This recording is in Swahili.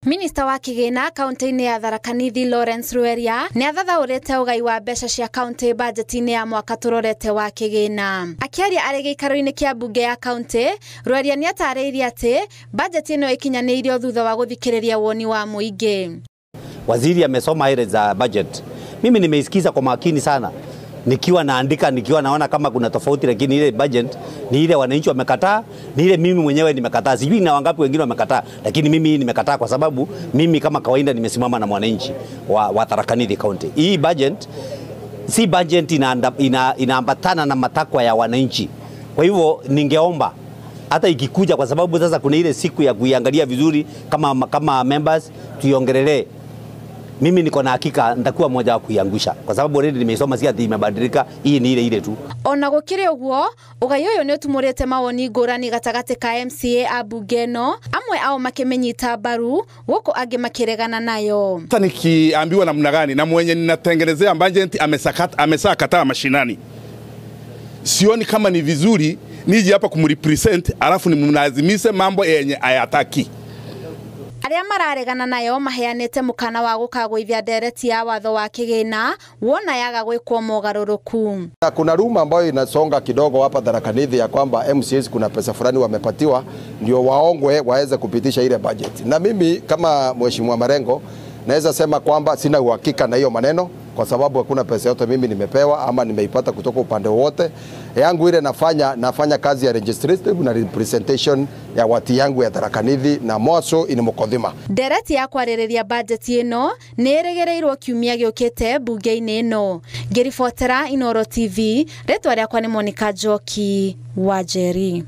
Minista wa Kigina kaunti-ini ya Tharaka Nithi Lawrence Rweria ni athathaurite ugai wa mbeca cia kaunti budget-ini ya mwaka turorete wa Kigina. Akiaria ari giikaro-ini kia bunge ya kaunti, Rweria ni atariirie ati budget ino ikinyaniirio thutha wa guthikiriria woni wa muingi. Waziri amesoma ile za budget. Mimi nimeisikiza kwa makini sana. Nikiwa naandika, nikiwa naona kama kuna tofauti, lakini ile budget ni ile wananchi wamekataa, ni ile mimi mwenyewe nimekataa. Sijui na wangapi wengine wamekataa, lakini mimi nimekataa kwa sababu mimi kama kawaida nimesimama na mwananchi wa Tharaka Nithi County. Hii budget si budget inaambatana na matakwa ya wananchi. Kwa hivyo ningeomba hata ikikuja, kwa sababu sasa kuna ile siku ya kuiangalia vizuri kama members tuiongelee. Mimi niko na hakika nitakuwa mmoja wa kuiangusha kwa sababu already nimeisoma, si ati imebadilika, hii ni ile tu. Ona gukire uguo, ugai uyu ni utumurite mawoni ngurani gatagati ka MCA abungeno, amwe ao makimenyita baru, guku angi makiregana nayo. Sasa nikiambiwa namna gani na mwenye ninatengenezea budget amesakataa mashinani, sioni kama ni vizuri nije hapa kumrepresent alafu nimlazimishe mambo yenye hayataki. Aria mararegana nayo maheanite mukana wa gukagwithia ndereti ya watho wa Kigina wona yaga gwikwo mogaruruku. Kuna ruma ambayo inasonga kidogo hapa Tharaka Nithi ya kwamba MCAs kuna pesa fulani wamepatiwa ndio waongwe waweze kupitisha ile budget. Na mimi kama Mheshimiwa Marengo naweza sema kwamba sina uhakika na hiyo maneno kwa sababu hakuna pesa yote mimi nimepewa ama nimeipata kutoka upande wote. Yangu ile nafanya kazi ya legislative na representation ya watu yangu ya Tharaka Nithi na moso ini mukodhima. Ndereti ya kwaririria budget ino ni iregereirwo kiumia giukite bunge-ini ino. Ngiribotera Inooro TV, retwa riakwa ni Monica Njoki wa Njeri.